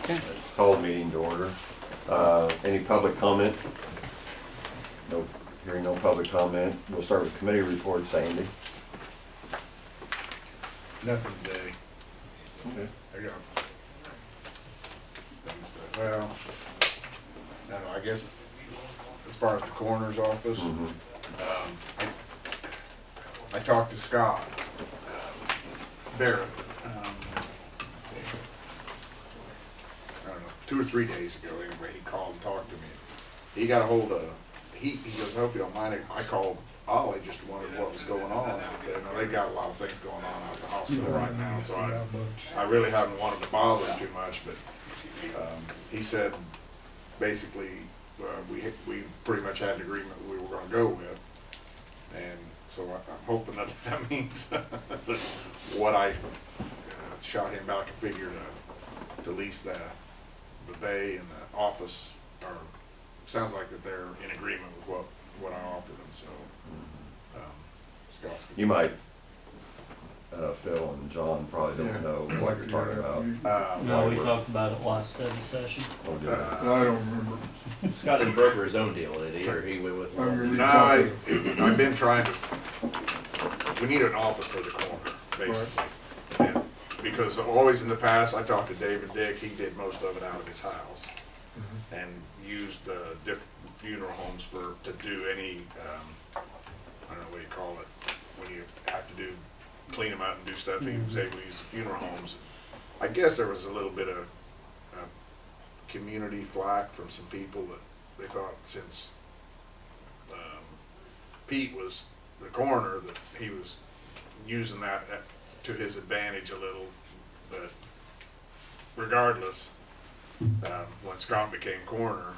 Okay. Call the meeting to order. Any public comment? No, hearing no public comment. We'll start with committee reports, Sandy. Nothing today. Okay. I got things that, well, I don't know, I guess as far as the coroner's office, Mhm. I talked to Scott Barrett, I don't know, 2 or 3 days ago anyway. He called and talked to me. He got a hold of, he goes, I hope you don't mind it. I called Ollie, just wondered what was going on out there. Now, they've got a lot of things going on out at the hospital right now, so I really haven't wanted to bother him too much, but he said basically we pretty much had an agreement we were gonna go with. And so I'm hoping that that means that what I shot him back a figure to lease the bay and the office, or sounds like that they're in agreement with what I offered them, so Scott's. You might, Phil and John probably don't know what you're talking about. No, we talked about it last study session. Oh, did I? I don't remember. Scott didn't broker his own deal, did he? Or he went with I really No, I've been trying to, we need an office for the coroner, basically. And because always in the past, I talked to David Dick, he did most of it out of his house. And used different funeral homes to do any, I don't know what you call it, when you have to clean them out and do stuff, he was able to use the funeral homes. I guess there was a little bit of community flack from some people that they thought since Pete was the coroner that he was using that to his advantage a little, but regardless, when Scott became coroner,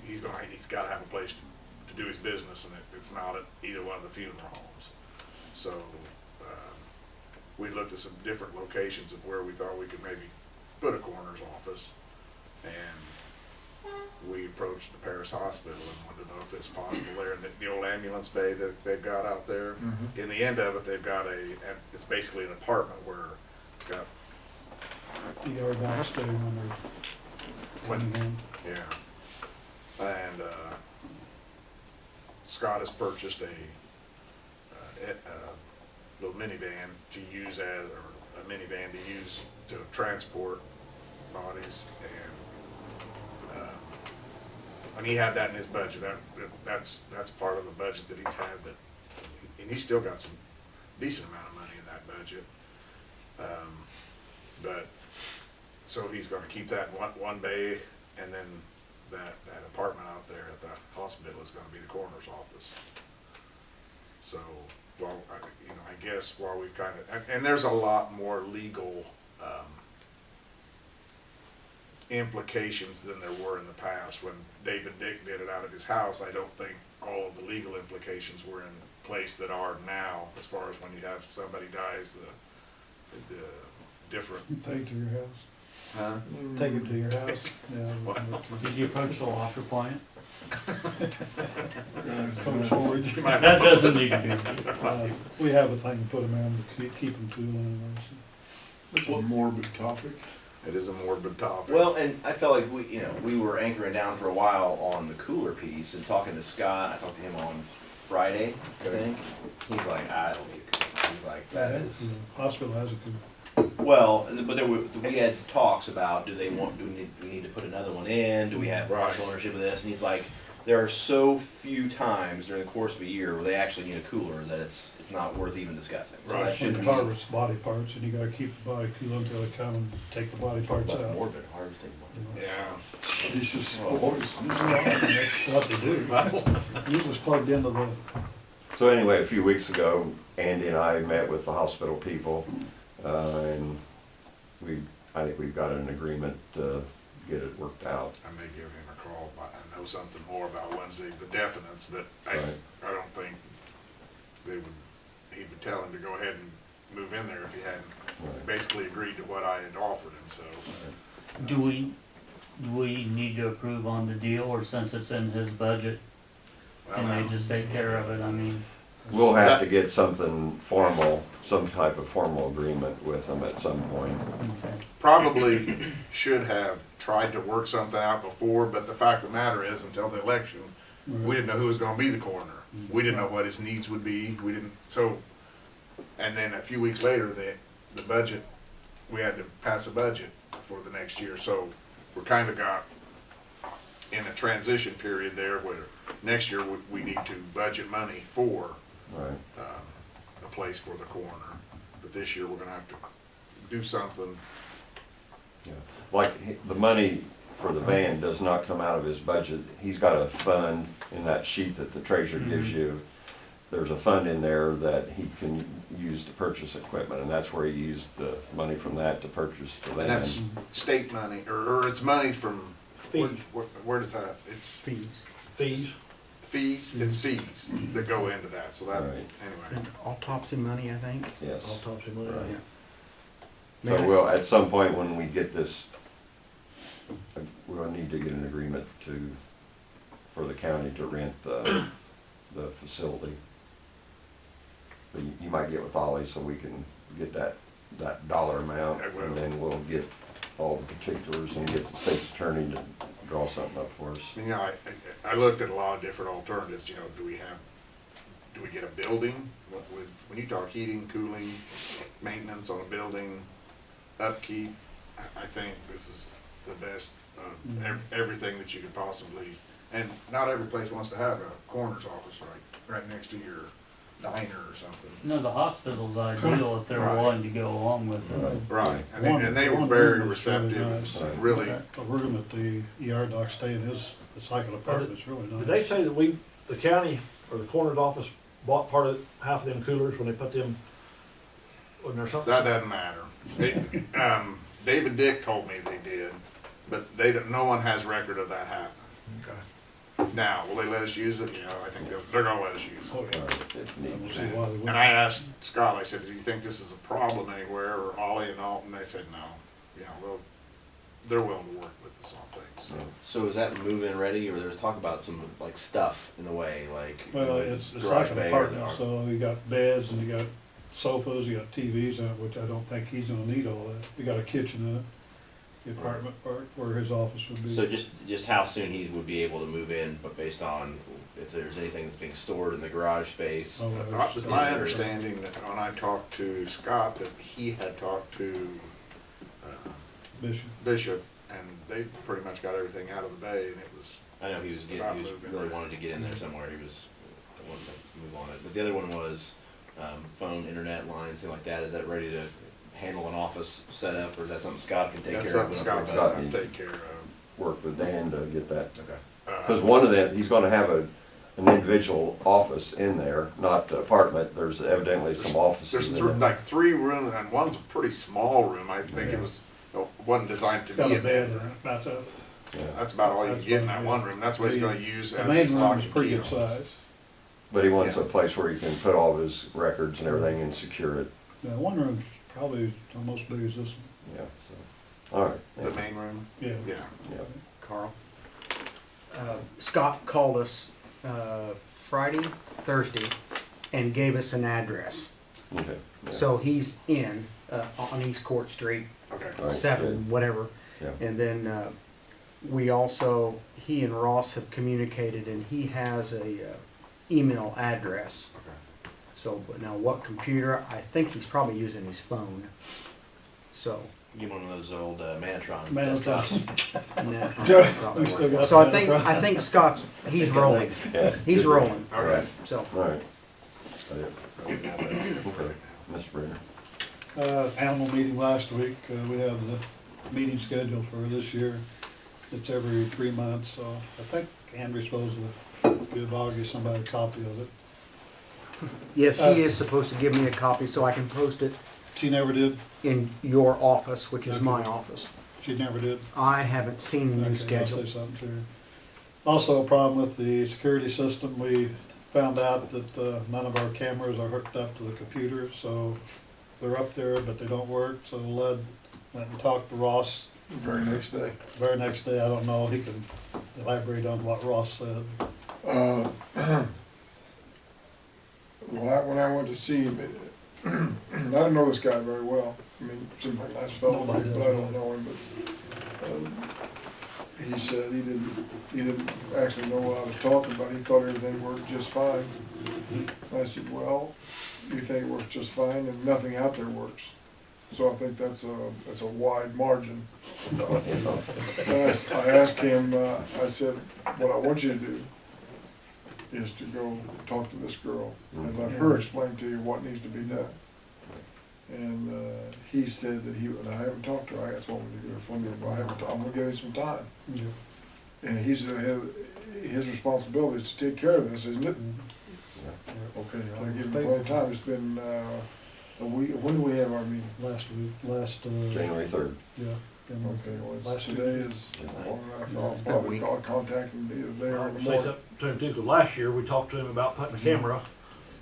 he's got to have a place to do his business, and it's not at either one of the funeral homes. So we looked at some different locations of where we thought we could maybe put a coroner's office, and we approached the Paris Hospital and wanted to know if it's possible there in the old ambulance bay that they've got out there. In the end of it, they've got it's basically an apartment where it's got ER downstairs when they're coming in. yeah. And Scott has purchased a little minivan to use or a minivan to use to transport bodies, and he had that in his budget. That's part of the budget that he's had, and he's still got some decent amount of money in that budget. But so he's going to keep that one bay, and then that apartment out there at the hospital is going to be the coroner's office. So, well, I guess while we've kind of, and there's a lot more legal implications than there were in the past. When David Dick did it out of his house, I don't think all of the legal implications were in place that are now, as far as when you have somebody dies, the different. You take it to your house. Huh? Take it to your house. Yeah. Did you approach the locker plant? Cold storage. That doesn't need to be. We have a thing to put them in to keep them cool anyway. It's a morbid topic. It is a morbid topic. Well, and I felt like we were anchoring down for a while on the cooler piece and talking to Scott. I talked to him on Friday, I think. He's like, I don't need a cooler. He's like, that is. The hospital has a cool. Well, but we had talks about do we need to put another one in? Do we have partial ownership of this? And he's like, there are so few times during the course of a year where they actually need a cooler that it's not worth even discussing. So that When shouldn't you be harvest body parts, and you gotta keep the body cool until they come and take the body parts out. morbid harvesting. Yeah. Jesus. That's what they do. You just plugged into the. So anyway, a few weeks ago, Andy and I met with the hospital people, and I think we've got an agreement to get it worked out. I may give him a call. I know something more about Wednesday, the definites, but Right. I don't think he would tell him to go ahead and move in there if he hadn't Right. basically agreed to what I had offered him, so. Do we need to approve on the deal, or since it's in his budget, can they just take care of it? I mean. We'll have to get something formal, some type of formal agreement with them at some point. Okay. probably should have tried to work something out before, but the fact of the matter is, until the election, we didn't know who was gonna be the coroner. We didn't know what his needs would be, we didn't, so, and then a few weeks later, the budget, we had to pass a budget for the next year, so we're kinda got in a transition period there where next year we need to budget money for Right. a place for the coroner. But this year, we're gonna have to do something. Yeah. Like, the money for the van does not come out of his budget. He's got a fund in that sheet that the treasurer gives you. There's a fund in there that he can use to purchase equipment, and that's where he used the money from that to purchase the van. And that's state money, or it's money from, where, Fees. where does that, it's Fees. Fees. fees, it's fees that go into that, so that, Right. anyway. And autopsy money, I think. Yes. Autopsy money. Right. Yeah. So we'll, at some point when we get this, we'll need to get an agreement for the county to rent the facility. But you might get with Ollie so we can get that dollar amount, I will. and then we'll get all the particulars and get the state's attorney to draw something up for us. You know, I looked at a lot of different alternatives, you know, do we get a building? When you talk heating, cooling, maintenance on a building, upkeep, I think this is the best, everything that you could possibly, and not every place wants to have a coroner's office right next to your diner or something. No, the hospital's ideal if they're Right. willing to go along with it. Right, and they were very receptive, and really, The room that the ER doc stay in is, the cycle apartment is really nice. Did they say that the county or the coroner's office bought half of them coolers when they put them, wasn't there something? that doesn't matter. David Dick told me they did, but no one has record of that happening. Okay. Now, will they let us use it? You know, I think they're gonna let us use Oh, it. yeah. If I need don't be. see why they wouldn't. And I asked Scott, I said, do you think this is a problem anywhere, or Ollie and Alton? They said, no. You know, they're willing to work with us on things, so. So is that move-in ready, or there's talk about some like stuff in a way, like Well, it's garage like an bay or apartment, so you got beds and you got sofas, you got TVs in it, which I don't think he's gonna need all that. You got a kitchen in it, the apartment part where his office would be. So just how soon he would be able to move in, but based on if there's anything that's being stored in the garage space. Oh, It was it's- my understanding that when I talked to Scott, that he had talked to Bishop. Bishop, and they pretty much got everything out of the bay, and it was, I know he was really wanted to get in there somewhere. He wanted to move on it. But the other one was phone, internet lines, things like that. Is that ready to handle an office setup, or is that something Scott can take that's care of? something Scott's Scott gonna needs- take care of. Work with Dan to get that. Okay. Because one of them, he's gonna have an individual office in there, not the apartment. There's evidently some offices There's in there. like 3 rooms, and one's a pretty small room. I think it was, wasn't designed to Got be a a bed bedroom. about that. Yeah. That's about all you can That's get in what- that yeah. one room. That's what he's The- gonna use The as main his room lock is and pretty key good office. size. But he wants Yeah. a place where he can put all of his records and everything and secure it. Yeah, one room's probably almost big as this one. Yeah, so, all right. The main room, Yeah. yeah. Yeah. Carl? Scott called us Friday, Thursday, and gave us an address. Okay. Yeah. So he's in on East Court Street, Okay. All right, 7, good. whatever. Yeah. And then we also, he and Ross have communicated, and he has a email address. Okay. So, but now what computer? I think he's probably using his phone. So, Give one of those old Manatron Man, desktops. We still got so that I think Scott's he's rolling. Yeah. He's Good. rolling. All right. So. All right. Okay. Mr. Brenner. Animal meeting last week, we have the meeting scheduled for this year. It's every 3 months, so I think Andrew's supposed to give Augie somebody a copy of it. Yes, he is supposed to give me a copy so I can post it She never did, in your office, which is Okay. my office. she never did. I haven't seen the Okay, new I'll schedule. say something to her. Also, a problem with the security system, we found out that none of our cameras are hooked up to the computer, so they're up there, but they don't work, so Led went and talked to Ross. Very next day. Very next day, I don't know, he can elaborate on what Ross said. Well, when I went to see him, I don't know this guy very well. I mean, seems like a nice fellow, but I Nobody does. don't know him, but, he said he didn't actually know what I was talking about. He thought everything worked just fine. And I said, well, you think it works just fine and nothing out there works. So I think that's a wide margin. And I asked him, I said, what I want you to do is to go talk to this girl and let her explain to you what needs to be done. And he said that and I haven't talked to her, I got told me to get her phone number, but I'm gonna give him some time. Yeah. And his responsibility is to take care of this, isn't it? Okay, I'll give him plenty of time. It's been, a week. When do we have our meeting? Last week, January 3rd. yeah. Okay, well, Last today is long enough. I'll It's been a probably week. contact him either today or in the Say morning. something to him too, 'cause last year we talked to him about putting a camera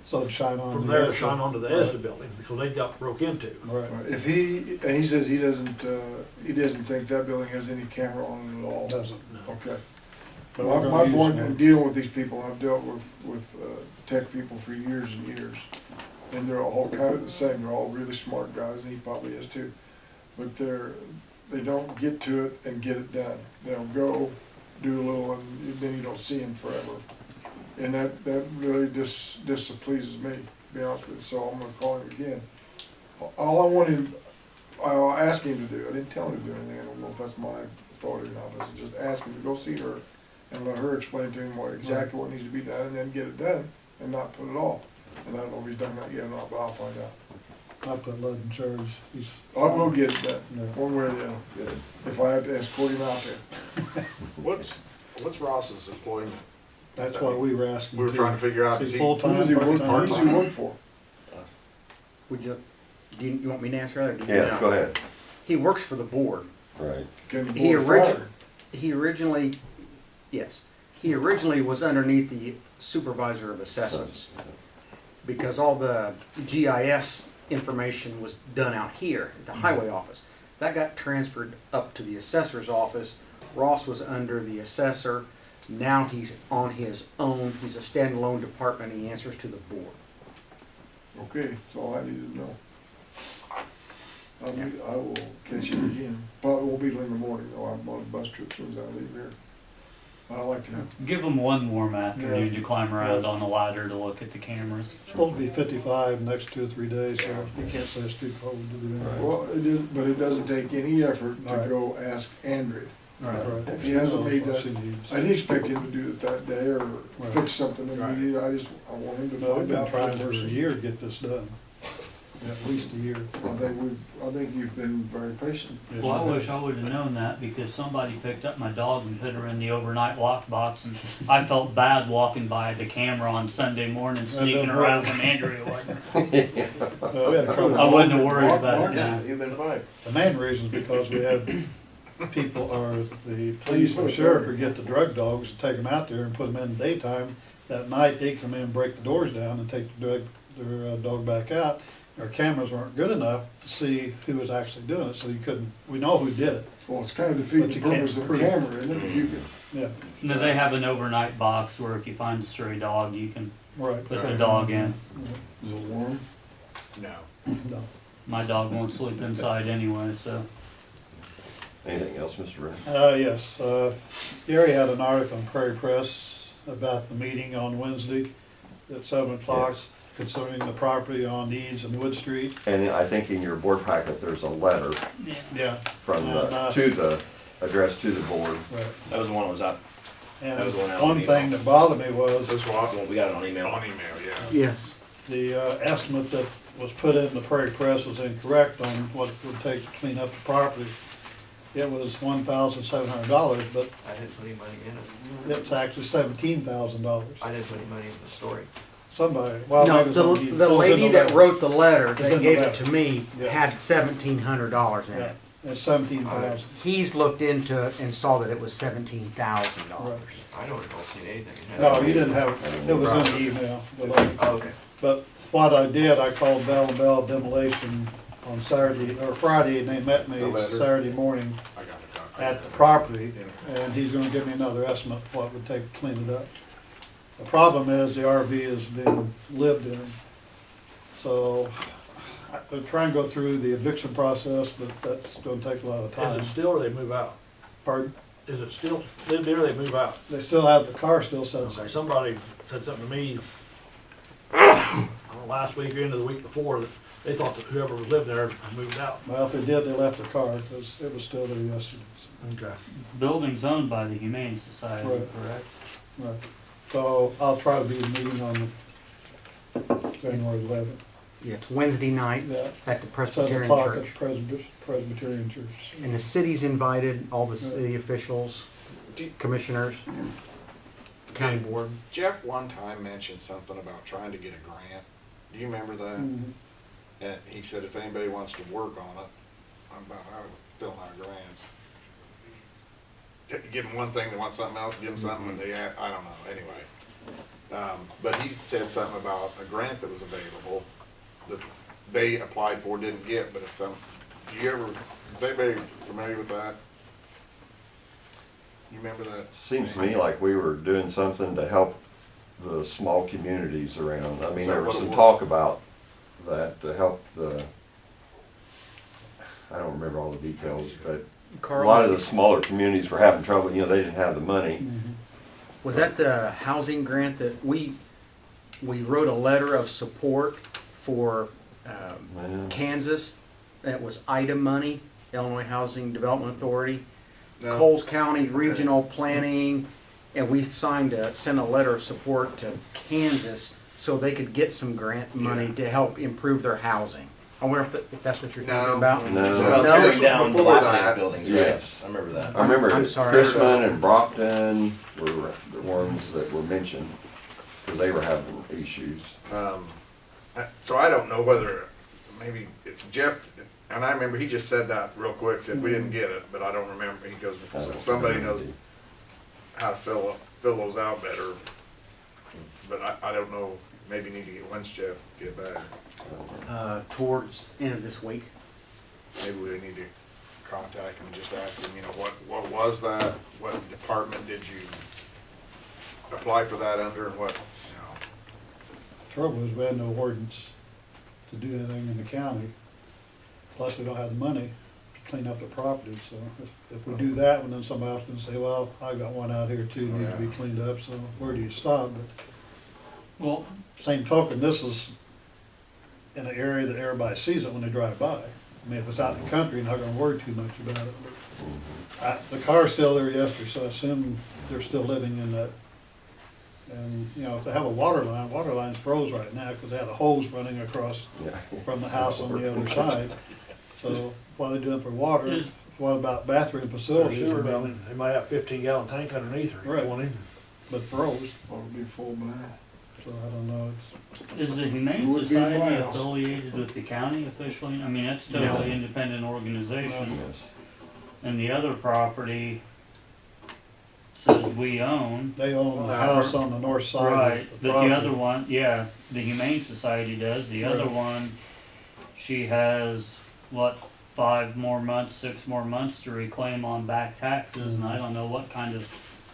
So to shine on. from the there to edge. shine onto the ESDA building, because they got broke into. Right, If he says he doesn't think that building has any camera on it at all. doesn't. Okay. But we're My gonna use point one. in dealing with these people, I've dealt with tech people for years and years. And they're all kind of the same, they're all really smart guys, and he probably is too. But they don't get to it and get it done. They'll go, do a little, and then you don't see them forever. And that really displeases me, to be honest with you, so I'm gonna call him again. I'll ask him to do, I didn't tell him to do anything, I don't know if that's my authority or not, I said just ask him to go see her and let her explain to him exactly what needs to be done, and then get it done, and not put it off. And I don't know if he's done that yet or not, but I'll find out. I put Lud in charge. He's. I'll go get it done, Yeah. one way or the other, Good. if I have to escort him out there. What's Ross's employment? That's why we were asking. We were trying to figure out, Is is he he, Who full-time, does he work, who part-time? does he work for? Would you, you want me to answer that, or do you Yeah, know? go ahead. He works for the board. Right. Can the He board origin- fire? He originally, yes, he originally was underneath the supervisor of assessments, because all the GIS information was done out here at the highway office. That got transferred up to the assessor's office. Ross was under the assessor. Now he's on his own. He's a standalone department. He answers to the board. Okay, that's all I needed to know. I will catch you again, probably won't be till in the morning, though, I'm on a bus trip as soon as I leave here. I like to have, Give them one warm afternoon Yeah. to climb around on the ladder to look at the cameras. It's supposed to be 55 the next 2 or 3 days, so you can't say it's too cold to do anything. well, it is, but it doesn't take any effort to Right. go ask Andrea. Right. If he hasn't made What that, she needs. I didn't expect him to do it that day or Right. fix something Right. immediate, I want him to No, we've find been out trying for a first. year to get this done. At least a year. I think you've been very patient. Yes, Well, I sir. wish I would've known that, because somebody picked up my dog and put her in the overnight lockbox, and I felt bad walking by the camera on Sunday morning, sneaking doesn't around work. when Andrea wasn't. Well, we had trouble. I wouldn't have worried about Mark- it. Yeah, you've been fine. The main reason is because we had people, or the police or sheriff forget the drug dogs, and take them out there and put them in the daytime. That night, they come in, break the doors down and take their dog back out. Our cameras weren't good enough to see who was actually doing it, so you couldn't, we know who did it. Well, it's kind of defeating But the you can't purpose of a prove it. camera, isn't it, if you can. Yeah, No, they have an overnight box where if you find a stray dog, you can right. put the dog in. Is it warm? no. No. My dog won't sleep inside anyway, so. Anything else, Mr. Ray? Yes, Gary had an article in Prairie Press about the meeting on Wednesday at 7 o'clock Yes. concerning the property on Eads and Wood Street. And I think in your board packet, there's a letter Yeah. from addressed to the board. Right. That was the one that was up. And That was the one out one on thing email. that bothered me was This one, We got it on email. on email, yeah. Yes. the estimate that was put in the Prairie Press was incorrect on what it would take to clean up the property. It was $1,700, but I didn't put any money in it. it's actually $17,000. I didn't put any money in the story. Somebody, well, No, maybe the somebody- the it was in lady the that letter. wrote the letter It's in that the gave it letter. to me Yeah. had $1,700 in Yeah, it. it's 17,000. He's looked into it and saw that it was $17,000. I don't recall seeing anything. No, you didn't have, it was in the email. the letter. Oh, okay. But what I did, I called Bell and Bell Demolition on Saturday, or Friday, and they met me The letter. Saturday morning I got the copy. at the property, and he's gonna give me another estimate of what it would take to clean it up. The problem is the RV is being lived in, so They're trying to go through the eviction process, but that's gonna take a lot of Is time. it still or they move out? Pardon? Is it still live there or they move out? They still have, the car still sits there. Somebody said something to me, I don't know, last week or into the week before, that they thought that whoever was living there had moved out. Well, if they did, they left the car, because it was still there yesterday. Okay. Building's owned by the Humane Society, Right. correct? Right. So I'll try to be in the meeting on the January 11th. Yeah, it's Wednesday night Yeah. at the 7 Presbyterian o'clock Church. at Presbyterian Church. And the city's invited, all the city officials, commissioners, county board. Jeff one time mentioned something about trying to get a grant. Do you remember that? Mhm. And he said if anybody wants to work on it, I'm about how to fill out grants. Give them one thing, they want something else, give them something, and I don't know, anyway. But he said something about a grant that was available that they applied for, didn't get, but if is anybody familiar with that? You remember that? Seems to me like we were doing something to help the small communities around. I mean, Is that there was what it some was? talk about that to help I don't remember all the details, but a lot of the smaller communities were having trouble, you know, they didn't have the money. Was that the housing grant that we wrote a letter of support for Yeah. Kansas? That was IDA money, Illinois Housing Development Authority, No. Coles County Regional Planning, and we sent a letter of support to Kansas so they could get some grant money to help improve their housing. I wonder if that's what you're thinking No. about? No. It's about No, tearing this was down before that. dilapidated buildings, right? Yes. I remember that. I remember I'm sorry. Chrisman and Brockton were the ones that were mentioned, because they were having issues. So I don't know whether, maybe it's Jeff, and I remember he just said that real quick, said we didn't get it, but I don't remember, he goes, so if somebody knows how to fill those out better, but I don't know, maybe need to get, when's Jeff get back? Towards end of this week. Maybe we need to contact him, and just ask him, you know, what was that? What department did you apply for that under, and what, you know? Trouble is, we had no ordinance to do anything in the county. Plus, we don't have the money to clean up the property, so if we do that, and then somebody else can say, well, I got one out here too, needs to be cleaned up, so where do you stop? But Well, same token, this is in an area that everybody sees it when they drive by. I mean, if it's out in the country, you're not gonna worry too much about it. But the car's still there yesterday, so I assume they're still living in that. And, you know, if they have a water line's froze right now, because they had a hose running across Yeah. from the house on the other side. So what are they doing for water? Is- What about bathroom Or facilities? sewer building, they might have 15-gallon tank underneath or Right. going in. But froze, Or it'd be full blast. so I don't know. is the Humane Would be Society miles. affiliated with the county officially? I mean, it's totally independent organization. Yes. And the other property says we own. They own the house on the north side Right, of the but the property. other one, yeah, the Humane Society does. The other Right. one, she has, what, 5 more months, 6 more months to reclaim on back taxes, and I don't know what kind of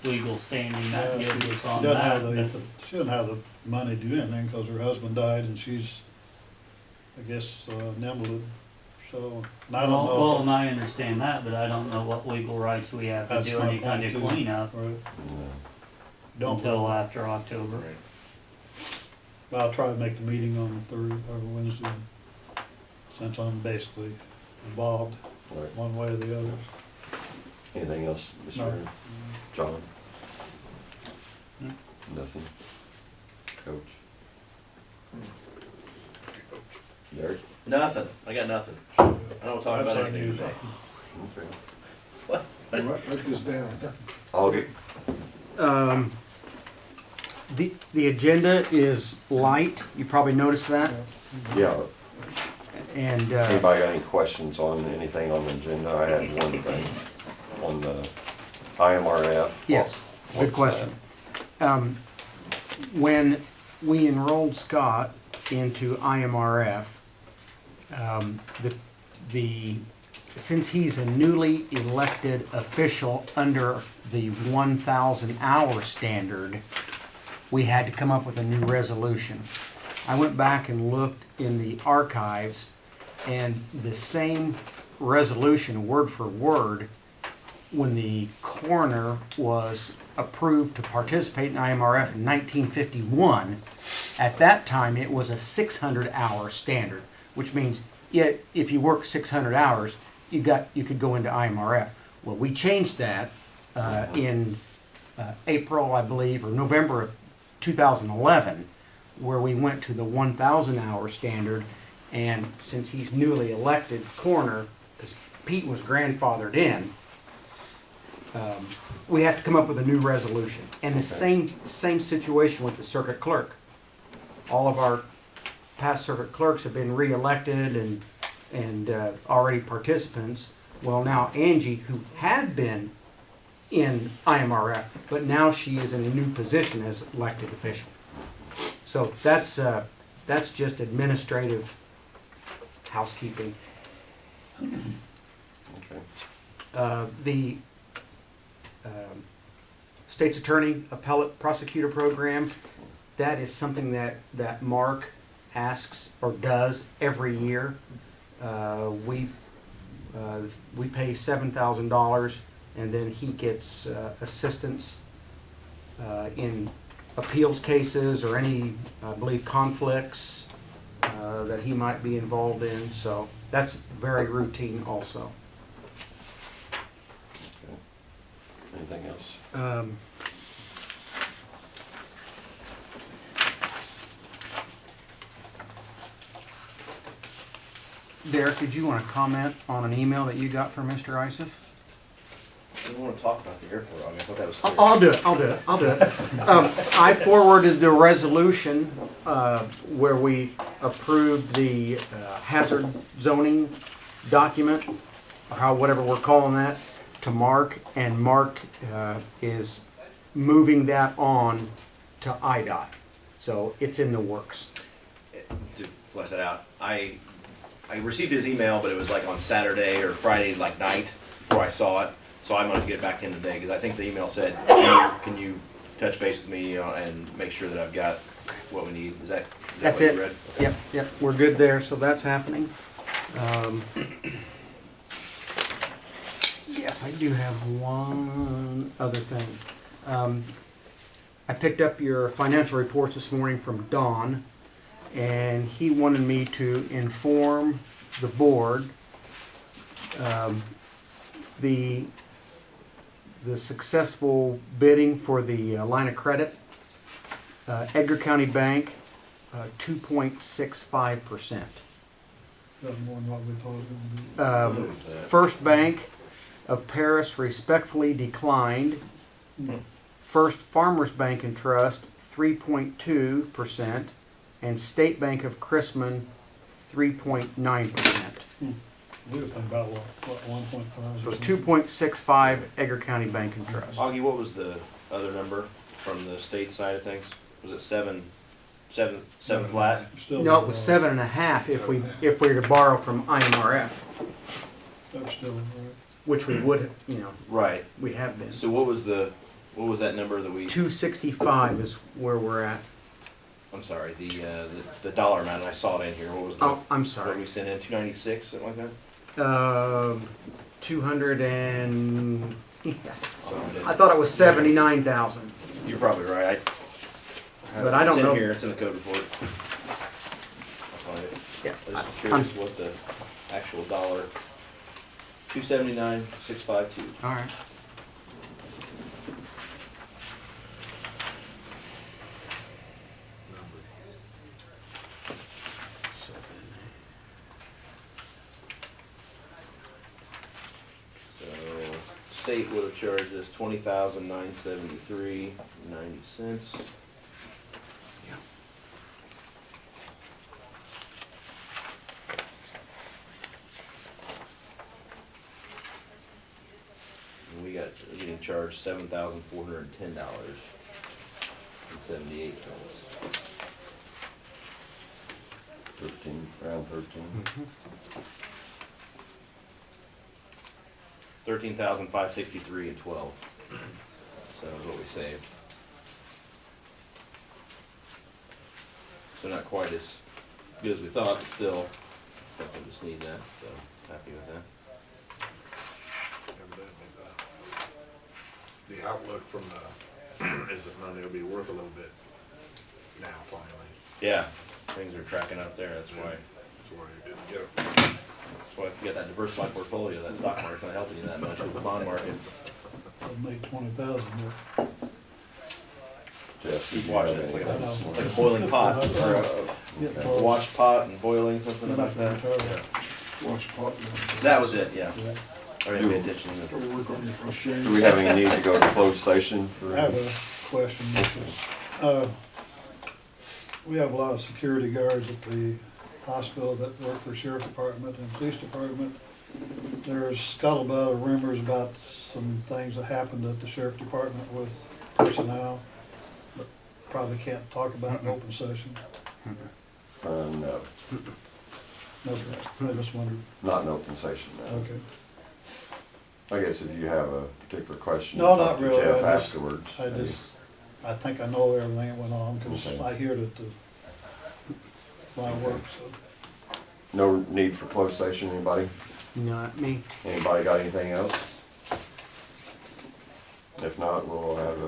legal standing that Yeah, gives us She on doesn't have that. the, she doesn't have the money to do anything because her husband died and she's, I guess, an invalid. So, and I don't Well, know. and I understand that, but I don't know what legal rights we have to That's do my any kind point, of too. cleanup Right. Yeah. Don't until know. after October. I'll try to make the meeting on Thursday or Wednesday, since I'm basically involved Right. one way or the other. Anything else, Mr. No. John? No. Nothing? Coach? Derek? Nothing. I got nothing. I don't talk about That's anything unusual. today. Okay. Write this down. I'll get, The agenda is light, you probably noticed that, yeah, and, anybody got any questions on anything on the agenda? I had one thing on the IMRF. yes, good What's question. When we enrolled Scott into IMRF, since he's a newly elected official under the 1,000 hour standard, we had to come up with a new resolution. I went back and looked in the archives, And the same resolution, word for word, when the coroner was approved to participate in IMRF in 1951, at that time it was a 600-hour standard, which means if you work 600 hours, you could go into IMRF. Well, we changed that in April, I believe, or November of 2011, where we went to the 1,000-hour standard. And since he's newly elected coroner, because Pete was grandfathered in, we have to come up with a new resolution. And the same situation with the circuit clerk. All of our past circuit clerks have been re-elected and already participants. Well, now Angie, who had been in IMRF, but now she is in a new position as elected official. So that's just administrative housekeeping. Okay. The state's attorney appellate prosecutor program, that is something that Mark asks or does every year. We pay $7,000, and then he gets assistance in appeals cases or any, I believe, conflicts that he might be involved in. So that's very routine also. Okay. Anything else? Derek, did you want to comment on an email that you got from Mr. Isif? I don't want to talk about the airport. I mean, I thought that was clear. I'll do it. I forwarded the resolution where we approved the hazard zoning document, or whatever we're calling that, to Mark, and Mark is moving that on to IDOT. So it's in the works. To flesh that out, I received his email, but it was like on Saturday or Friday, like night, before I saw it. So I'm gonna get back to him today, because I think the email said, can you touch base with me and make sure that I've got what we need? That's what it. you read? Okay. Yep, we're good there, so that's happening. Yes, I do have one other thing. I picked up your financial reports this morning from Don, and he wanted me to inform the board the successful bidding for the line of credit. Edgar County Bank, 2.65%. That's more than what we thought it would be. First Bank of Paris respectfully declined. First Farmers Bank and Trust, 3.2%, and State Bank of Chrisman, 3.9%. We were thinking about what 1.5? So 2.65 Edgar County Bank and Trust. Augie, what was the other number from the state side of things? Was it seven flat? Still No, it was 7.5 if we were to borrow from IMRF, That's still right. which we would, Right. we have been. So what was that number that we? 265 is where we're at. I'm sorry, the dollar amount. And I saw it in here. What was the? Oh, I'm What sorry. we sent in? 296, something like that. 200 and Something like I that. thought it was 79,000. You're probably right. But I don't It's know. in here. It's in the code report. I'll find it. Yeah, I was curious what the actual dollar. 279,652. all right. So state would have charged us $20,973.90. And we're getting charged $7,410.78. around 13. 13,563.12. So that's what we saved. So not quite as good as we thought, but still something to sneeze at, so happy with that. Evidently, the outlook from the, is that money will be worth a little bit now finally. Yeah, things are tracking up there, that's why. That's why you didn't get it. That's why if you get that diversified portfolio, that stock market's not helping you that much with the bond markets. I'd make 20,000 more. Jeff, Keep did you watching have it, it's like anything a, else? like a boiling pot, or Get a more- washed pot and boiling, something You're like not that. gonna try Yeah. Watch pot. That was it, yeah. Yeah. I didn't pay attention to Go work on your crocheting. Do we have any need to go to closed session for? I have a question. We have a lot of security guards at the hospital that work for sheriff department and police department. There's scuttlebutt or rumors about some things that happened at the sheriff department with personnel, but probably can't talk about in open session. No, Okay, I just wondered. not in open session, no. Okay. I guess if you have a particular question. No, talk not to really. Jeff I just- afterwards. I think I know everything that went on, because Okay. I heard it while I work, so. No need for closed session, anybody? Not me. Anybody got anything else? If not, we'll have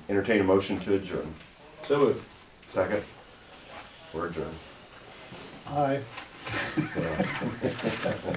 entertain a motion to adjourn. So moved. Second? We're adjourned. Aye. Yeah.